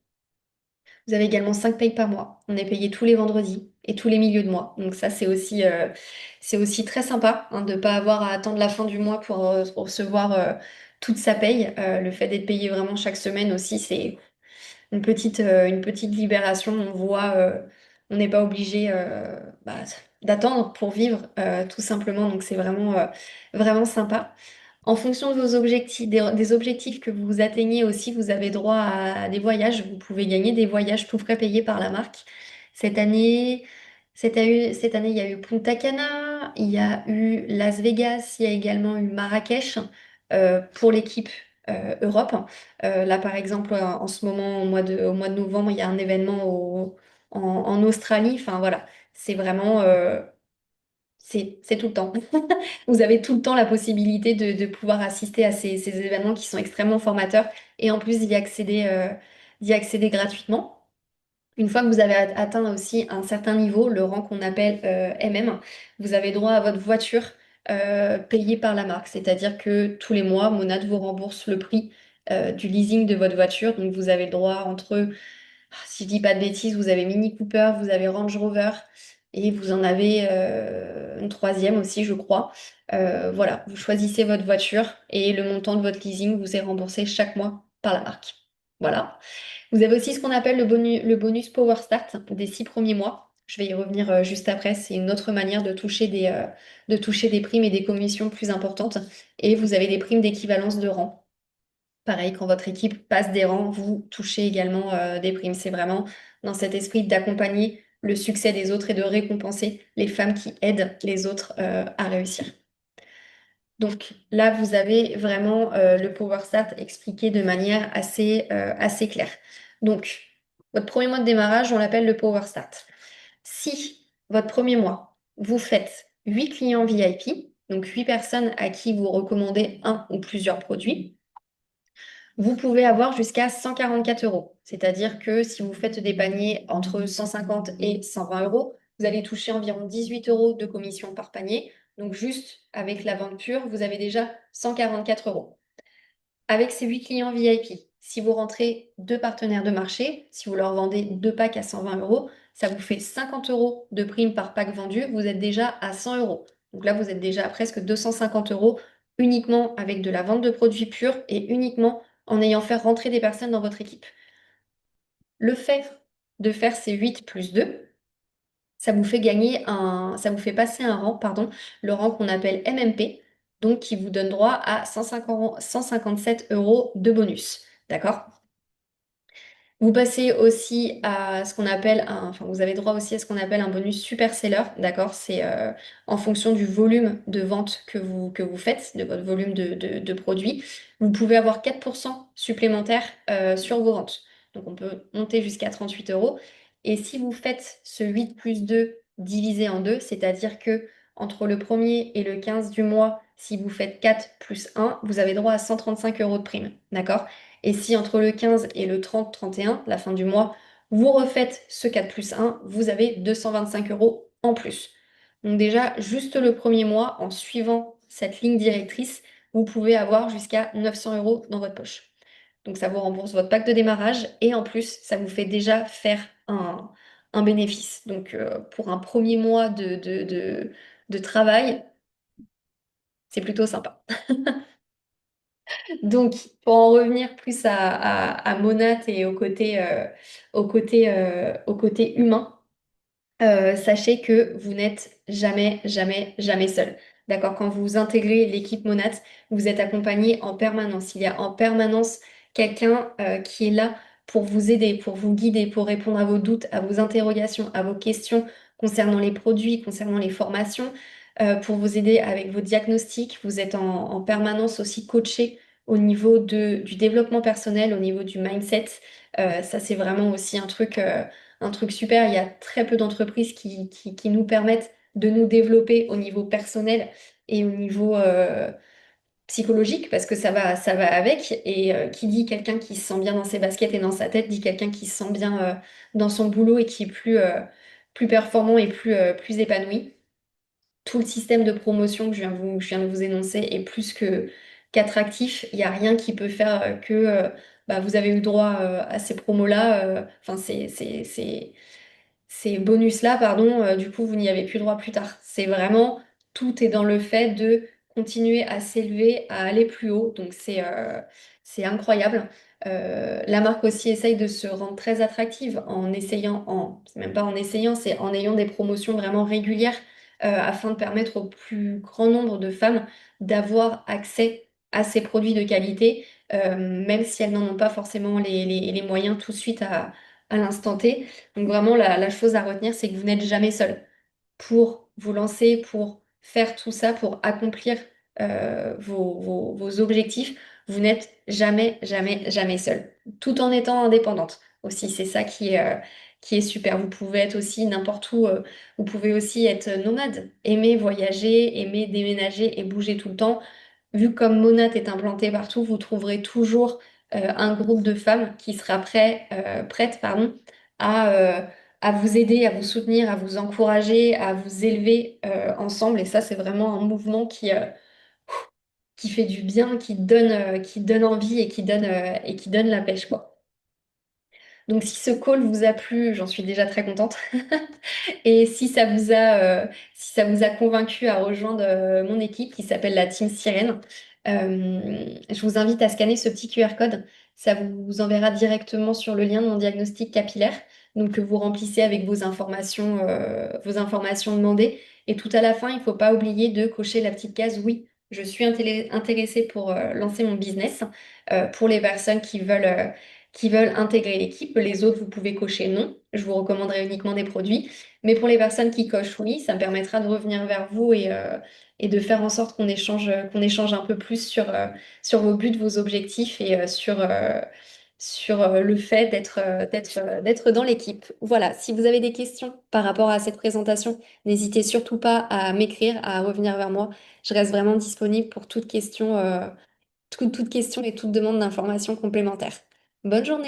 Vous avez également 5 payes par mois. On est payé tous les vendredis et tous les milieux de mois. Donc ça, c'est aussi très sympa hein, de ne pas avoir à attendre la fin du mois pour recevoir toute sa paye. Le fait d'être payé vraiment chaque semaine aussi, c'est une petite libération. On n'est pas obligé d'attendre pour vivre, tout simplement. Donc c'est vraiment sympa. En fonction de vos objectifs, des objectifs que vous atteignez aussi, vous avez droit à des voyages. Vous pouvez gagner des voyages tout frais payés par la marque. Cette année, cette année, il y a eu Punta Cana, il y a eu Las Vegas, il y a également eu Marrakech pour l'équipe Europe. Là, par exemple, en ce moment, au mois de novembre, il y a un événement en Australie. Enfin, voilà, c'est vraiment, c'est tout le temps. Vous avez tout le temps la possibilité de pouvoir assister à ces événements qui sont extrêmement formateurs et en plus d'y accéder gratuitement. Une fois que vous avez atteint aussi un certain niveau, le rang qu'on appelle MM, vous avez droit à votre voiture payée par la marque. C'est-à-dire que tous les mois, Monad vous rembourse le prix du leasing de votre voiture. Donc vous avez le droit entre, si je dis pas de bêtises, vous avez Mini Cooper, vous avez Range Rover et vous en avez une troisième aussi, je crois. Voilà, vous choisissez votre voiture et le montant de votre leasing vous est remboursé chaque mois par la marque. Voilà. Vous avez aussi ce qu'on appelle le bonus Power Start des 6 premiers mois. Je vais y revenir juste après. C'est une autre manière de toucher des primes et des commissions plus importantes. Et vous avez des primes d'équivalence de rang. Pareil, quand votre équipe passe des rangs, vous touchez également des primes. C'est vraiment dans cet esprit d'accompagner le succès des autres et de récompenser les femmes qui aident les autres à réussir. Donc là, vous avez vraiment le Power Start expliqué de manière assez claire. Donc, votre premier mois de démarrage, on l'appelle le Power Start. Si votre premier mois, vous faites 8 clients VIP, donc 8 personnes à qui vous recommandez un ou plusieurs produits, vous pouvez avoir jusqu'à 144 euros. C'est-à-dire que si vous faites des paniers entre 150 et 120 euros, vous allez toucher environ 18 euros de commission par panier. Donc juste avec la vente pure, vous avez déjà 144 euros. Avec ces 8 clients VIP, si vous rentrez deux partenaires de marché, si vous leur vendez deux packs à 120 euros, ça vous fait 50 euros de prime par pack vendu. Vous êtes déjà à 100 euros. Donc là, vous êtes déjà à presque 250 euros uniquement avec de la vente de produits purs et uniquement en ayant fait rentrer des personnes dans votre équipe. Le fait de faire ces 8 plus 2, ça vous fait passer un rang, pardon, le rang qu'on appelle MMP, donc qui vous donne droit à 157 euros de bonus. D'accord? Vous passez aussi à ce qu'on appelle enfin, vous avez droit aussi à ce qu'on appelle un bonus super seller, d'accord? C'est en fonction du volume de vente que vous faites, de votre volume de produits. Vous pouvez avoir 4% supplémentaires sur vos ventes. Donc on peut monter jusqu'à 38 euros. Et si vous faites ce 8 plus 2 divisé en deux, c'est-à-dire que entre le premier et le 15 du mois, si vous faites 4 plus 1, vous avez droit à 135 euros de prime, d'accord? Et si entre le 15 et le 30-31, la fin du mois, vous refaites ce 4 plus 1, vous avez 225 euros en plus. Donc déjà, juste le premier mois, en suivant cette ligne directrice, vous pouvez avoir jusqu'à 900 euros dans votre poche. Donc ça vous rembourse votre pack de démarrage et en plus, ça vous fait déjà faire un bénéfice. Donc pour un premier mois de travail, c'est plutôt sympa. Donc pour en revenir plus à Monat et au côté humain, sachez que vous n'êtes jamais, jamais, jamais seul. D'accord? Quand vous intégrez l'équipe Monat, vous êtes accompagné en permanence. Il y a en permanence quelqu'un qui est là pour vous aider, pour vous guider, pour répondre à vos doutes, à vos interrogations, à vos questions concernant les produits, concernant les formations, pour vous aider avec vos diagnostics. Vous êtes en permanence aussi coaché au niveau du développement personnel, au niveau du mindset. Ça, c'est vraiment aussi un truc super. Il y a très peu d'entreprises qui nous permettent de nous développer au niveau personnel et au niveau psychologique, parce que ça va avec. Et qui dit quelqu'un qui se sent bien dans ses baskets et dans sa tête, dit quelqu'un qui se sent bien dans son boulot et qui est plus performant et plus épanoui. Tout le système de promotion que je viens de vous énoncer est plus qu'attractif. Il n'y a rien qui peut faire que bah, vous avez eu droit à ces promos-là. Enfin, ces bonus-là, pardon, du coup, vous n'y avez plus droit plus tard. C'est vraiment, tout est dans le fait de continuer à s'élever, à aller plus haut. Donc, c'est incroyable. La marque aussi essaye de se rendre très attractive en essayant, c'est même pas en essayant, c'est en ayant des promotions vraiment régulières afin de permettre au plus grand nombre de femmes d'avoir accès à ces produits de qualité, même si elles n'en ont pas forcément les moyens tout de suite à l'instant T. Donc vraiment, la chose à retenir, c'est que vous n'êtes jamais seul pour vous lancer, pour faire tout ça, pour accomplir vos objectifs. Vous n'êtes jamais, jamais, jamais seul, tout en étant indépendante aussi. C'est ça qui est super. Vous pouvez être aussi n'importe où. Vous pouvez aussi être nomade, aimer voyager, aimer déménager et bouger tout le temps. Vu comme Monat est implanté partout, vous trouverez toujours un groupe de femmes qui sera prête, pardon, à, euh, à vous aider, à vous soutenir, à vous encourager, à vous élever ensemble. Et ça, c'est vraiment un mouvement qui fait du bien, qui donne envie et qui donne la pêche, quoi. Donc, si ce call vous a plu, j'en suis déjà très contente. Et si ça vous a convaincu à rejoindre mon équipe qui s'appelle la Team Sirène, je vous invite à scanner ce petit QR code. Ça vous enverra directement sur le lien de mon diagnostic capillaire, donc que vous remplissez avec vos informations demandées. Et tout à la fin, il ne faut pas oublier de cocher la petite case oui. Je suis intéressée pour lancer mon business. Pour les personnes qui veulent intégrer l'équipe, les autres, vous pouvez cocher non. Je vous recommanderai uniquement des produits. Mais pour les personnes qui cochent oui, ça me permettra de revenir vers vous et de faire en sorte qu'on échange un peu plus sur vos buts, vos objectifs et sur le fait d'être dans l'équipe. Voilà, si vous avez des questions par rapport à cette présentation, n'hésitez surtout pas à m'écrire, à revenir vers moi. Je reste vraiment disponible pour toute question et toute demande d'informations complémentaires. Bonne journée!